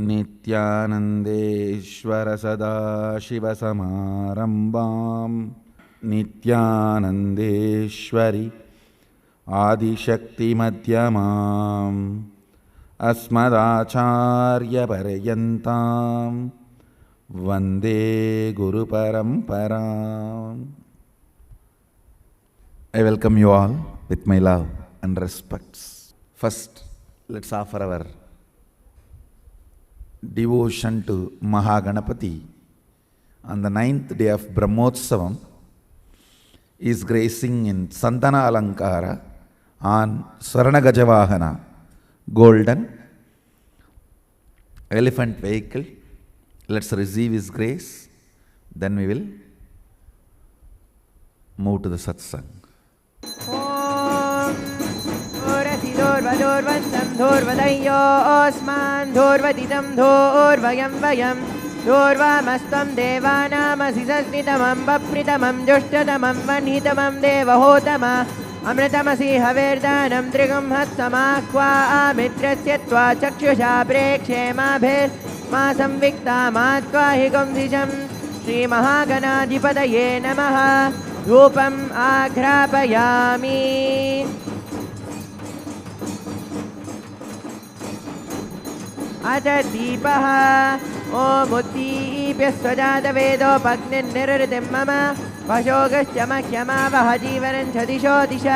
नित्यानन्देश्वर सदाशिवसमारम्भां नित्यानन्देश्वरि आदिशक्तिमध्यमाम् अस्मदाचार्यपर्यन्तां वन्दे गुरुपरम्पराम्. I welcome you all with my love and respects. First, let's offer our devotion to Mahaganapati on the 9th day of Brahmotsavam. He is gracing in Sandana Alankara on Swarna Gajavahana, golden elephant vehicle. Let's receive his grace, then we will move to the satsang. धोर्वदोर्वन्तं धोर्वदय्यो अस्मान् धोर्वदितं धोर्वयं वयं धोर्वामस्त्वं देवानामसि सस्नितमं बप्रितमं जुष्टतमं वह्नितमं देवहोतमा अमृतमसि हवेर्दानं त्रिगुंहत्समाह्वा आमित्रस्य त्वा चक्षुषा प्रेक्षेमाभिर्मा संविक्ता मा त्वा हि गुंसिजं श्रीमहागणाधिपतये नमः. धूपम् आघ्रापयामि. अथ दीपः. ॐ उद्दीप्य स्वजातवेदोपग्निर्निरृतिं मम वशोगश्च मह्यमावह जीवनं च दिशो दिश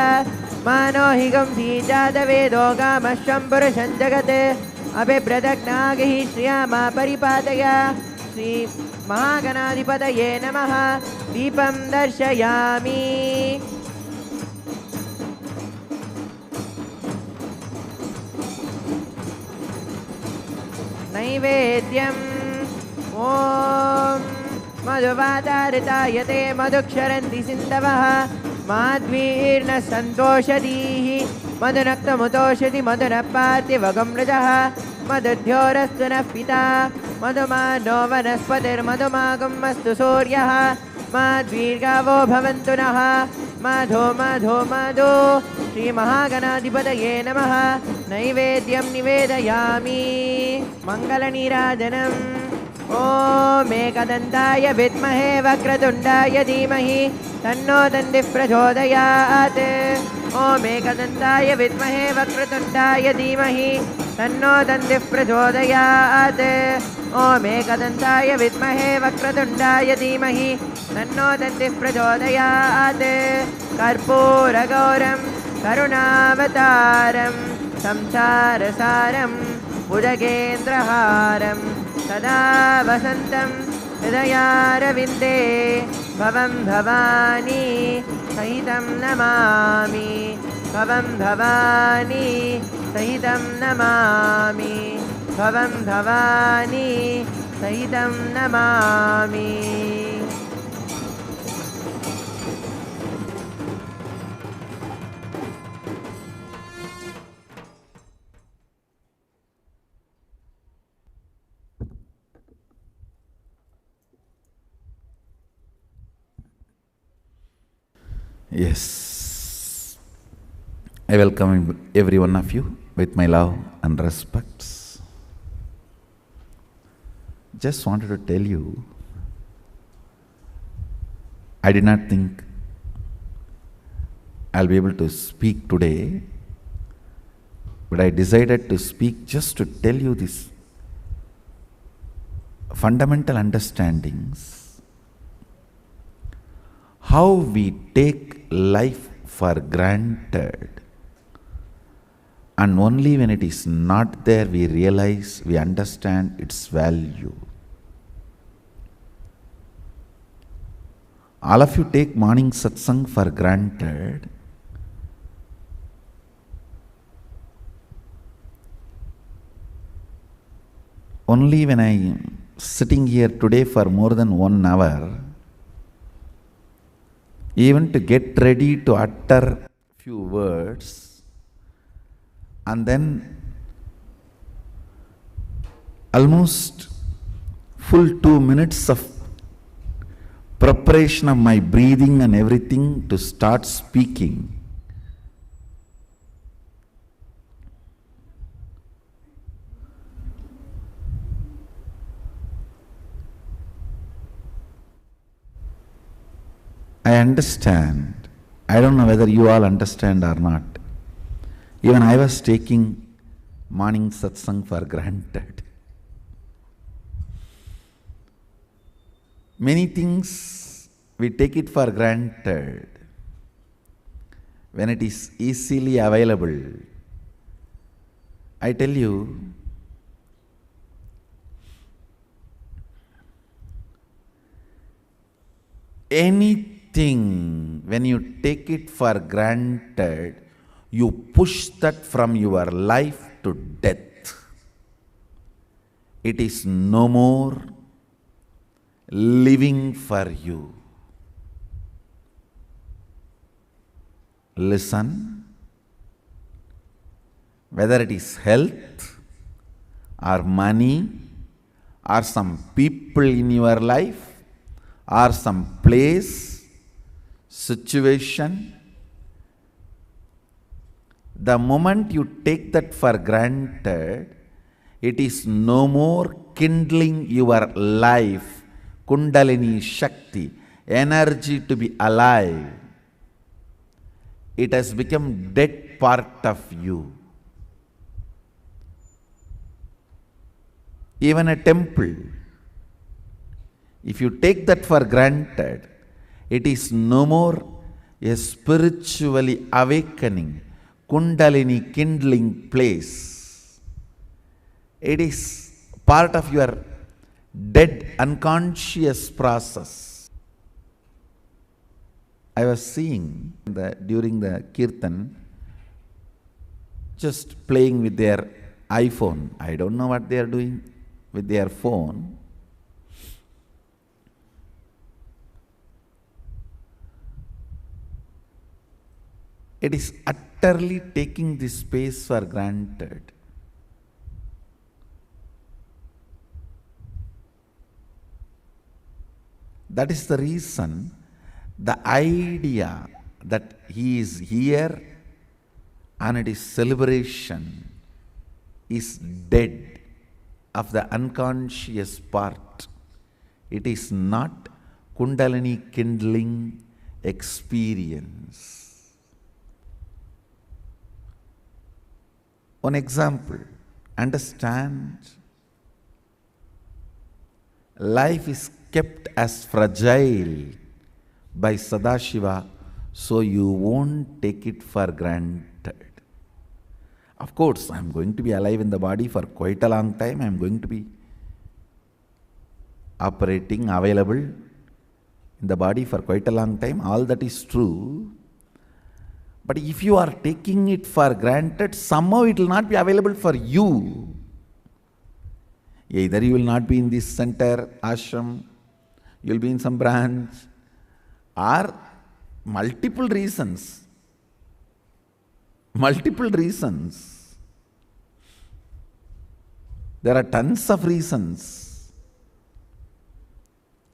मानो हि गुंसी जातवेदो गामश्वं पुरुषं जगत् अभिभ्रदग्नागिः श्रियामा परिपादय. श्रीमहागणाधिपतये नमः. दीपं दर्शयामि. नैवेद्यम्. ॐ मधुवातारितायते मधुक्षरन्ति सिन्धवः माध्वीर्न सन्तोषधीः मधुनक्तमुतोषधि मधुनः पार्थिवगमृजः मधुध्योरस्तु नः पिता मधुमानो वनस्पतिर्मधुमागुमस्तु सूर्यः माध्वीर्गावो भवन्तु नः. मधो मधो मधो. श्रीमहागणाधिपतये नमः. नैवेद्यं निवेदयामि. मङ्गलनीराजनम्. ॐ एकदन्ताय विद्महे वक्रतुण्डाय धीमहि तन्नो दन्तिः प्रचोदयात्. ॐ एकदन्ताय विद्महे वक्रतुण्डाय धीमहि तन्नो दन्तिः प्रचोदयात्. ॐ एकदन्ताय विद्महे वक्रतुण्डाय धीमहि तन्नो दन्तिः प्रचोदयात्. कर्पूरगौरं करुणावतारं संसारसारं भुजगेन्द्रहारं सदा वसन्तं हृदयारविन्दे भवं भवानी सहितं नमामि. भवं भवानी सहितं नमामि. भवं भवानी सहितं Namami. Yes, I welcome every one of you with my love and respects. Just wanted to tell you, I did not think I'll be able to speak today, but I decided to speak just to tell you this fundamental understandings. How we take life for granted, and only when it is not there we realize, we understand its value. All of you take morning satsang for granted. Only when I am sitting here today for more than 1 hour, even to get ready to utter few words, and then almost full 2 minutes of preparation of my breathing and everything to start speaking. I understand. I don't know whether you all understand or not. Even I was taking morning satsang for granted. Many things we take it for granted when it is easily available. I tell you, anything, when you take it for granted, you push that from your life to death. It is no more living for you. Listen, whether it is health or money or some people in your life or some place, situation, the moment you take that for granted, it is no more kindling your life, Kundalini Shakti, energy to be alive. It has become dead part of you. Even a temple, if you take that for granted, it is no more a spiritually awakening, Kundalini kindling place. It is part of your dead unconscious process. I was seeing during the kirtan, just playing with their iPhone. I don't know what they are doing with their phone. It is utterly taking this space for granted. That is the reason the idea that he is here and it is celebration is dead of the unconscious part. It is not Kundalini kindling experience. One example, understand, life is kept as fragile by Sadashiva, so you won't take it for granted. Of course, I am going to be alive in the body for quite a long time. I am going to be operating, available in the body for quite a long time. All that is true. But if you are taking it for granted, somehow it will not be available for you. Either you will not be in this center, ashram, you will be in some branch, or multiple reasons. Multiple reasons. There are tons of reasons.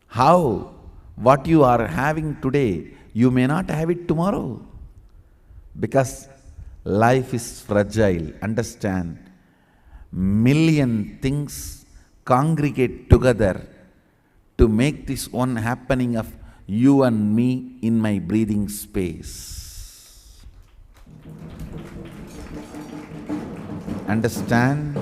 How what you are having today, you may not have it tomorrow. Because life is fragile. Understand, million things congregate together to make this one happening of you and me in my breathing space. Understand?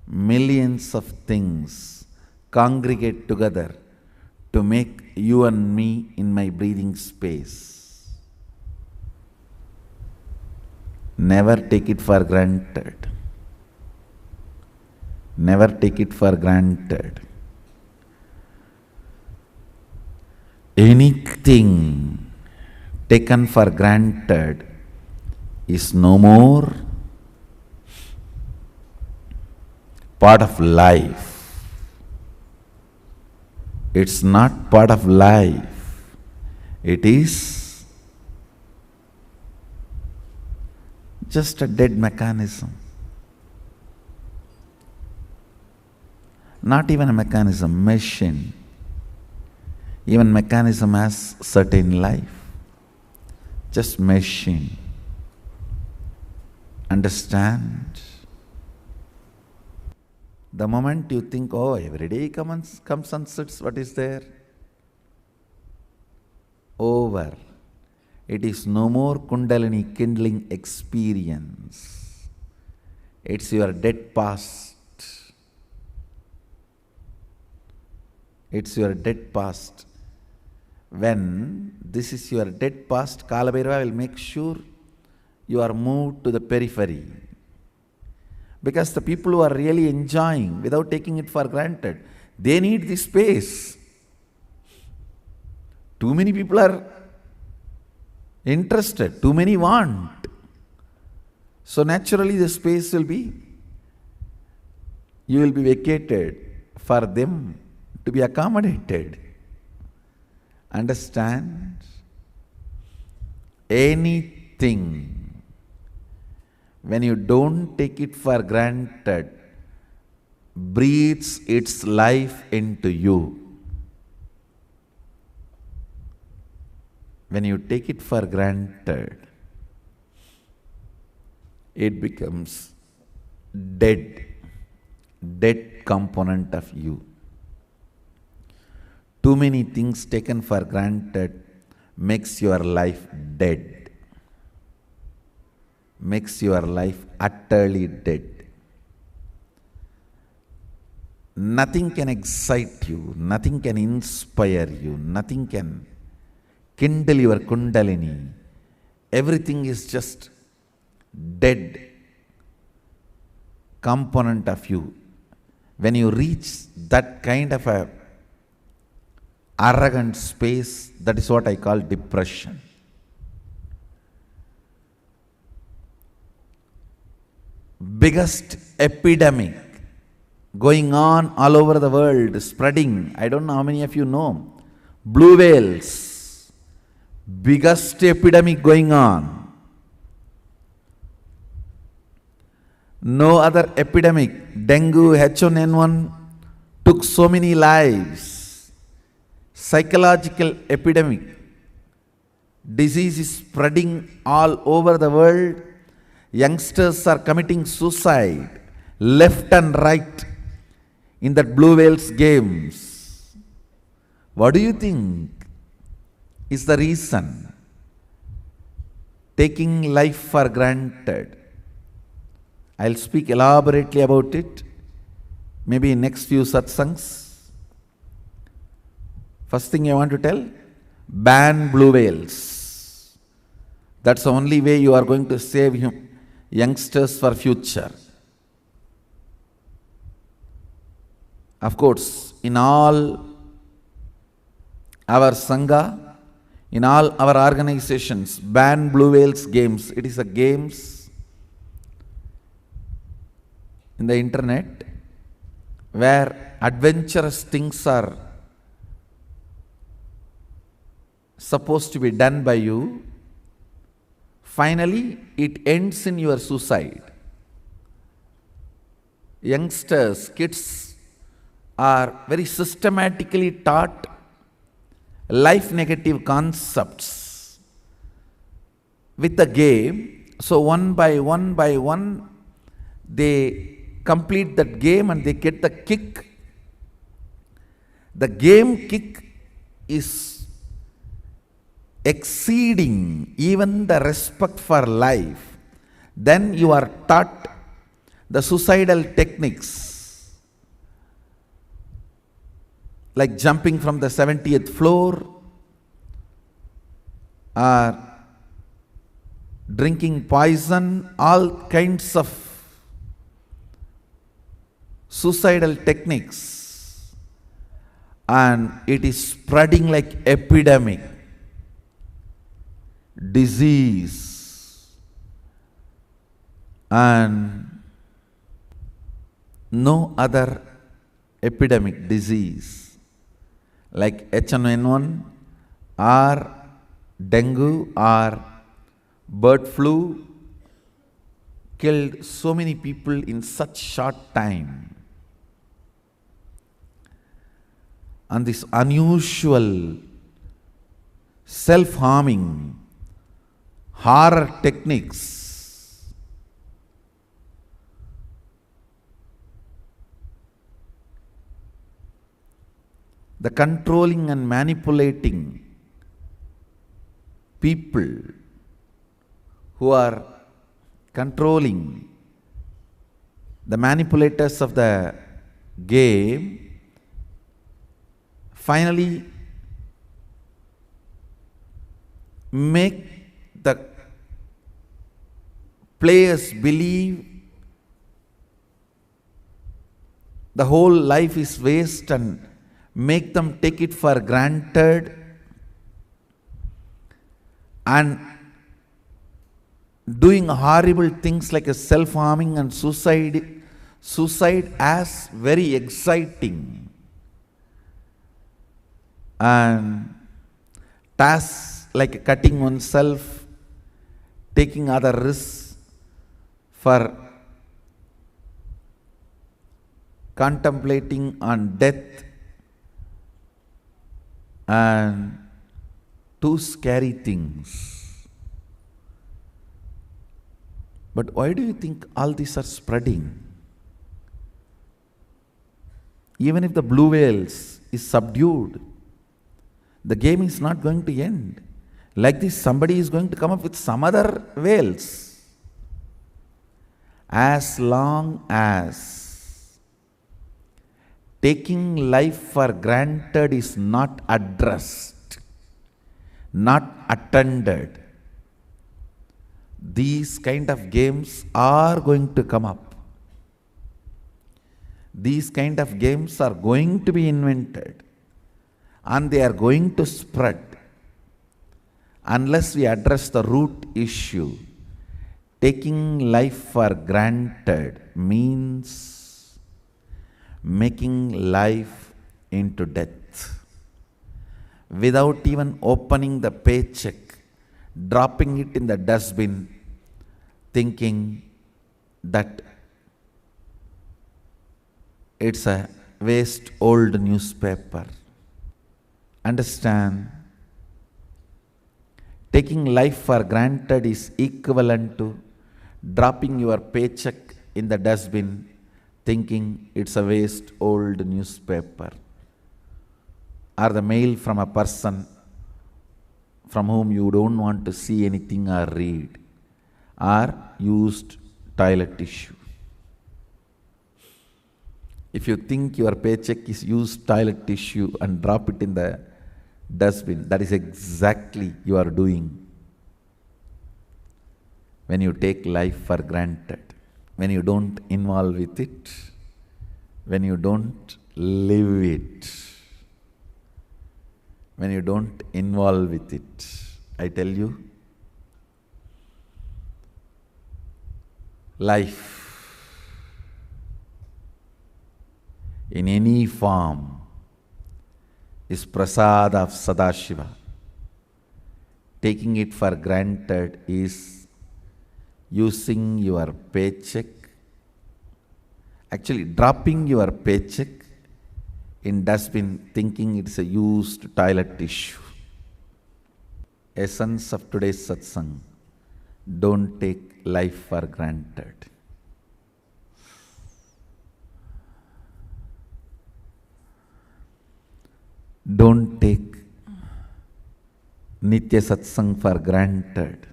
Millions of things congregate together to make you and me in my breathing space. Never take it for granted. Never take it for granted. Anything taken for granted is no more part of life. It's not part of life. It is just a dead mechanism. Not even a mechanism, machine. Even mechanism has certain life. Just machine. Understand? The moment you think, oh, every day comes and sits, what is there? Over. It is no more Kundalini kindling experience. It's your dead past. It's your dead past. When this is your dead past, Kalabhairava will make sure you are moved to the periphery. Because the people who are really enjoying without taking it for granted, they need this space. Too many people are interested, too many want. So naturally the space will be, you will be vacated for them to be accommodated. Understand? Anything, when you don't take it for granted, breathes its life into you. When you take it for granted, it becomes dead component of you. Too many things taken for granted makes your life dead. Makes your life utterly dead. Nothing can excite you, nothing can inspire you, nothing can kindle your Kundalini. Everything is just dead component of you. When you reach that kind of a arrogant space, that is what I call depression. Biggest epidemic going on all over the world, spreading. I don't know how many of you know. Blue whales. Biggest epidemic going on. No other epidemic. Dengue, H1N1 took so many lives. Psychological epidemic. Disease is spreading all over the world. Youngsters are committing suicide left and right in that Blue Whales games. What do you think is the reason? Taking life for granted. I'll speak elaborately about it, maybe in next few satsangs. First thing I want to tell, ban blue whales. That's the only way you are going to save youngsters for future. Of course, in all our Sangha, in all our organizations, ban blue whales games. It is a games in the internet where adventurous things are supposed to be done by you. Finally, it ends in your suicide. Youngsters, kids are very systematically taught life negative concepts with the game. So one by one, they complete that game and they get the kick. The game kick is exceeding even the respect for life. Then you are taught the suicidal techniques like jumping from the 70th floor or drinking poison, all kinds of suicidal techniques, and it is spreading like epidemic. Disease and no other epidemic disease like H1N1 or dengue or bird flu killed so many people in such short time. And this unusual self-harming horror techniques the controlling and manipulating people who are controlling, the manipulators of the game, finally make the players believe the whole life is waste and make them take it for granted, and doing horrible things like a self-harming and suicide as very exciting, and tasks like cutting oneself, taking other risks for contemplating on death, and two scary things. But why do you think all these are spreading? Even if the blue whales is subdued, the game is not going to end. Like this, somebody is going to come up with some other whales. As long as taking life for granted is not addressed, not attended, these kind of games are going to come up. These kind of games are going to be invented, and they are going to spread unless we address the root issue. Taking life for granted means making life into death. Without even opening the paycheck, dropping it in the dustbin, thinking that it's a waste old newspaper. Understand, taking life for granted is equivalent to dropping your paycheck in the dustbin, thinking it's a waste old newspaper, or the mail from a person from whom you don't want to see anything or read, or used toilet tissue. If you think your paycheck is used toilet tissue and drop it in the dustbin, that is exactly you are doing when you take life for granted, when you don't involve with it, when you don't live it, when you don't involve with it. I tell you, life in any form is prasad of Sadashiva. Taking it for granted is using your paycheck, actually dropping your paycheck in dustbin, thinking it's a used toilet tissue. Essence of today's satsang: don't take life for granted. Don't take Nitya Satsang for granted.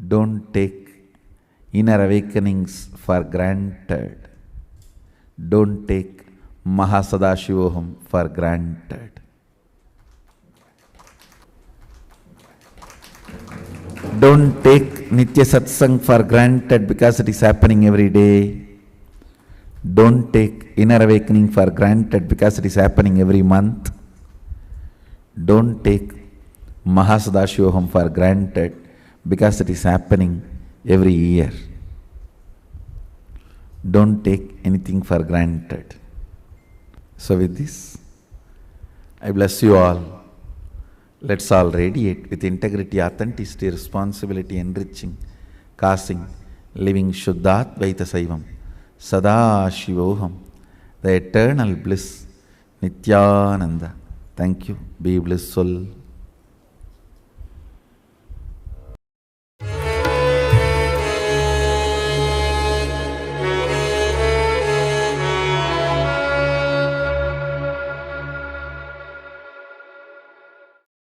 Don't take inner awakenings for granted. Don't take Mahasadashivoham for granted. Don't take Nitya Satsang for granted because it is happening every day. Don't take inner awakening for granted because it is happening every month. Don't take Mahasadashivoham for granted because it is happening every year. Don't take anything for granted. So with this, I bless you all. Let's all radiate with integrity, authenticity, responsibility, enriching, causing, living Shuddhadvaita Saivam, Sadashivoham, the eternal bliss, Nityananda. Thank you. Be blissful.